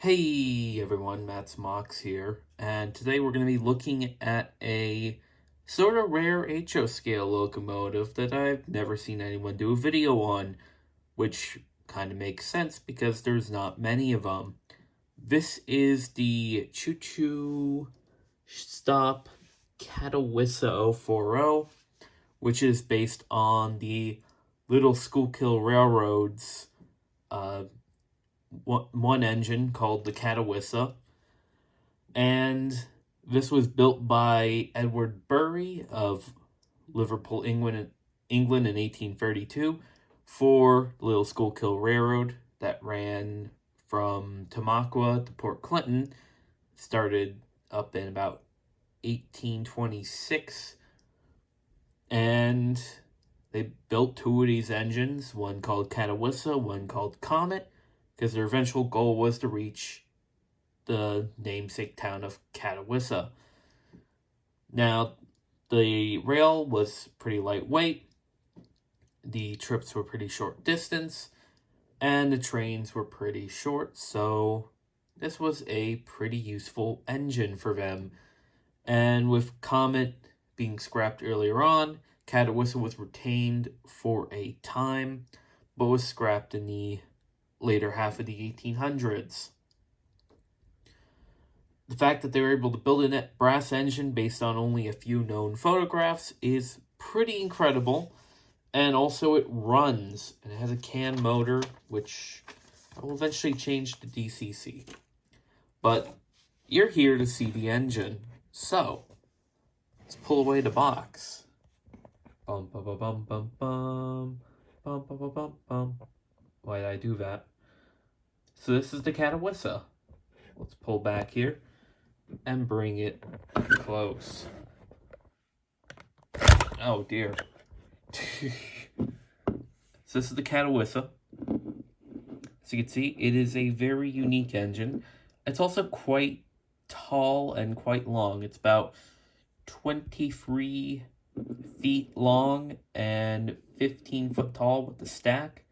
Hey everyone, Matt's Mox here, and today we're going to be looking at a sort of rare HO scale locomotive that I've never seen anyone do a video on, which kind of makes sense because there's not many of them. This is the Choo Choo Stop Catawissa 040, which is based on the Little Schuylkill Railroad's one engine called the Catawissa, and this was built by Edward Bury of Liverpool, England in 1832 for the Little Schuylkill Railroad that ran from Tamaqua to Port Clinton. Started up in about 1826, and they built two of these engines, one called Catawissa, one called Comet, because their eventual goal was to reach the namesake town of Catawissa. Now, the rail was pretty lightweight, the trips were pretty short distance, and the trains were pretty short, so this was a pretty useful engine for them. And with Comet being scrapped earlier on, Catawissa was retained for a time, but was scrapped in the later half of the 1800s. The fact that they were able to build a net brass engine based on only a few known photographs is pretty incredible, and also it runs, and it has a CAN motor, which I will eventually change to DCC. But you're here to see the engine, so let's pull away the box. Bum bum bum bum bum bum bum bum bum bum bum. Why did I do that? So this is the Catawissa. Let's pull back here and bring it close. Oh dear. So this is the Catawissa. As you can see, it is a very unique engine. It's also quite tall and quite long. It's about 23 feet long and 15 foot tall with the stack.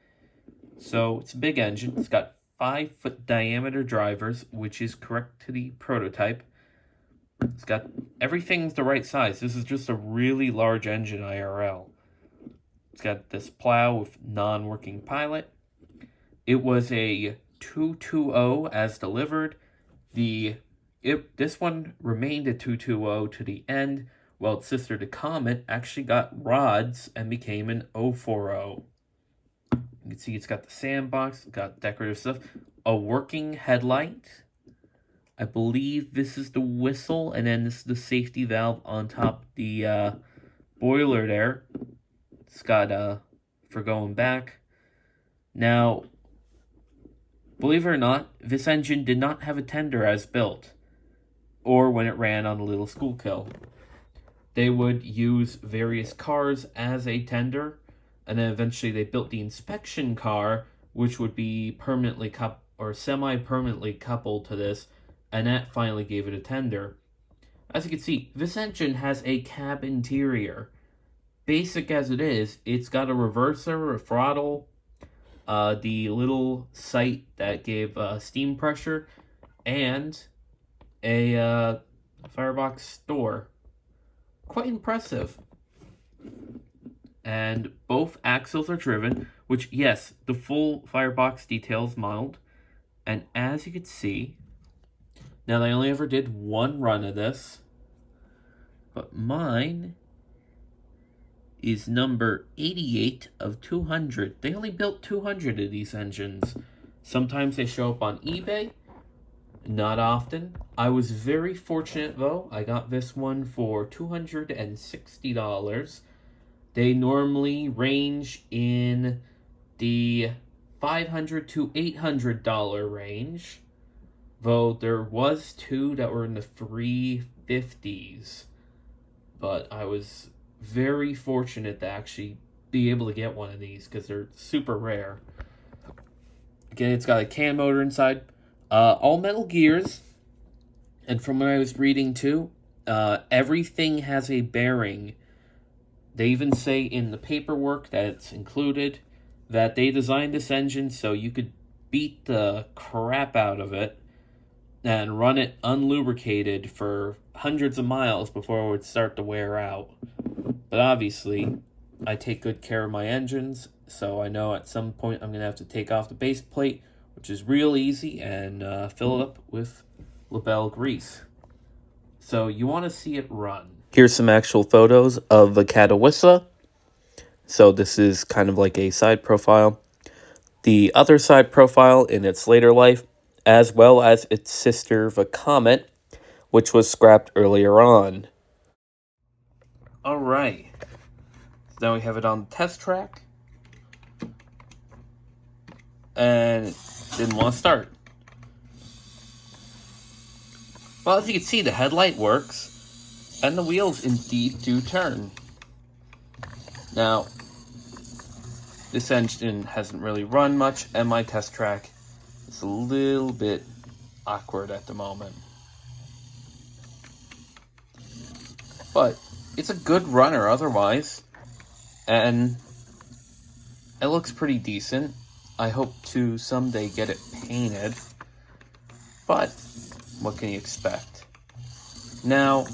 So it's a big engine. It's got 5-foot diameter drivers, which is correct to the prototype. It's got everything's the right size. This is just a really large engine IRL. It's got this plow with non-working pilot. It was a 220 as delivered. This one remained a 220 to the end, while its sister, the Comet, actually got rods and became an 040. You can see it's got the sandbox, it's got decorative stuff, a working headlight. I believe this is the whistle, and then this is the safety valve on top of the boiler there. It's got for going back. Now, believe it or not, this engine did not have a tender as built, or when it ran on the Little Schuylkill. They would use various cars as a tender, and then eventually they built the inspection car, which would be permanently semi-permanently coupled to this, and that finally gave it a tender. As you can see, this engine has a cab interior. Basic as it is, it's got a reverser, a throttle, the little sight that gave steam pressure, and a firebox door. Quite impressive. And both axles are driven, which, yes, the full firebox details modeled. And as you can see, now they only ever did one run of this, but mine is number 88 of 200. They only built 200 of these engines. Sometimes they show up on eBay, not often. I was very fortunate, though. I got this one for $260. They normally range in the $500 to $800 range, though there was two that were in the 350s. But I was very fortunate to actually be able to get one of these because they're super rare. Again, it's got a CAN motor inside, all metal gears, and from what I was reading too, everything has a bearing. They even say in the paperwork that it's included that they designed this engine so you could beat the crap out of it and run it unlubricated for hundreds of miles before it would start to wear out. But obviously, I take good care of my engines, so I know at some point I'm going to have to take off the base plate, which is real easy, and fill it up with Lebel grease. So you want to see it run. Here's some actual photos of the Catawissa. So this is kind of like a side profile. The other side profile in its later life, as well as its sister, the Comet, which was scrapped earlier on. Alright, so now we have it on the test track, and it didn't want to start. Well, as you can see, the headlight works, and the wheels indeed do turn. Now, this engine hasn't really run much, and my test track is a little bit awkward at the moment. But it's a good runner otherwise, and it looks pretty decent. I hope to someday get it painted, but what can you expect? Now,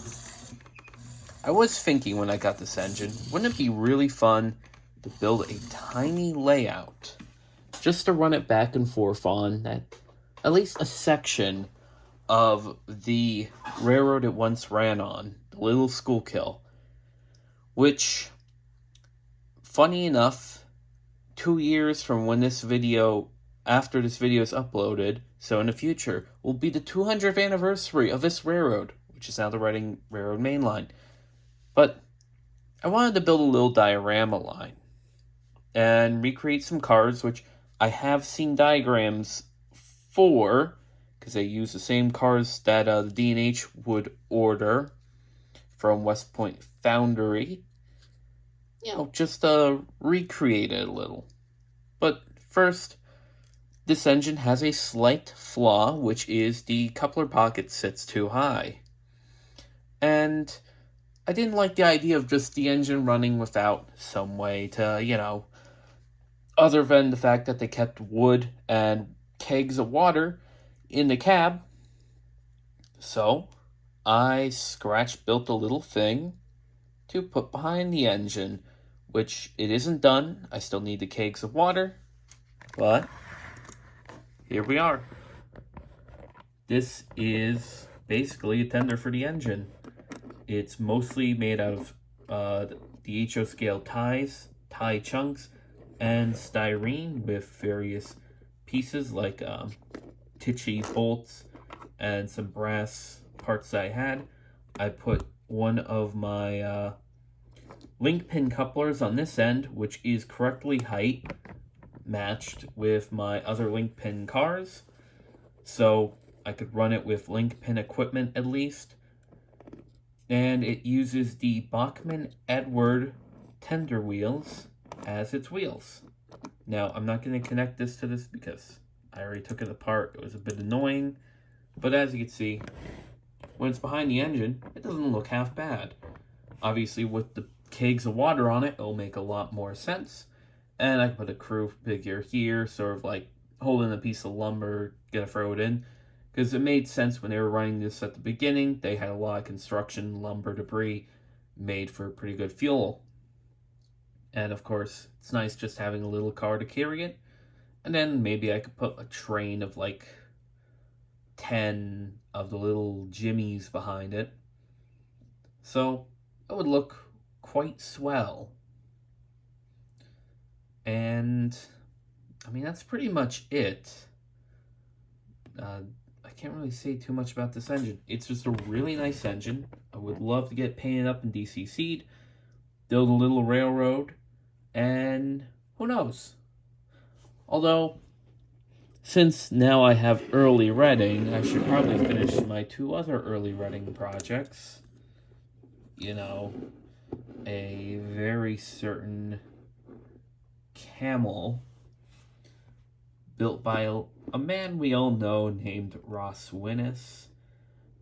I was thinking when I got this engine, wouldn't it be really fun to build a tiny layout just to run it back and forth on at least a section of the railroad it once ran on, the Little Schuylkill, which, funny enough, 2 years from when after this video is uploaded, so in the future, will be the 200th anniversary of this railroad, which is now the Reading Railroad main line. But I wanted to build a little diorama line and recreate some cars, which I have seen diagrams for, because they use the same cars that the D&H would order from West Point Foundry. Just recreate it a little. But first, this engine has a slight flaw, which is the coupler pocket sits too high. And I didn't like the idea of just the engine running without some way to, other than the fact that they kept wood and kegs of water in the cab. So I built a little thing to put behind the engine, which it isn't done. I still need the kegs of water, but here we are. This is basically a tender for the engine. It's mostly made out of the HO scale tie chunks, and styrene with various pieces like titchy bolts and some brass parts that I had. I put one of my link pin couplers on this end, which is correctly height matched with my other link pin cars, so I could run it with link pin equipment at least. And it uses the Bachmann Edward tender wheels as its wheels. Now, I'm not going to connect this to this because I already took it apart. It was a bit annoying. But as you can see, when it's behind the engine, it doesn't look half bad. Obviously, with the kegs of water on it, it'll make a lot more sense. And I can put a crew figure here, sort of like holding a piece of lumber, gonna throw it in. Because it made sense when they were running this at the beginning. They had a lot of construction lumber debris made for pretty good fuel. And of course, it's nice just having a little car to carry it. And then maybe I could put a train of like 10 of the little jimmies behind it. So it would look quite swell. And I mean, that's pretty much it. I can't really say too much about this engine. It's just a really nice engine. I would love to get it painted up and DCC'd, build a little railroad, and who knows? Although, since now I have early Reading, I should probably finish my 2 other early Reading projects. A very certain camel built by a man we all know named Ross Winnis.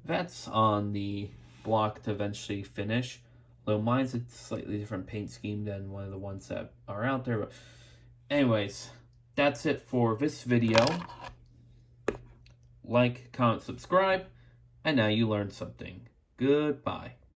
That's on the block to eventually finish, though mine's a slightly different paint scheme than one of the ones that are out there. But anyways, that's it for this video. like, comment, subscribe, and now you learned something. Goodbye.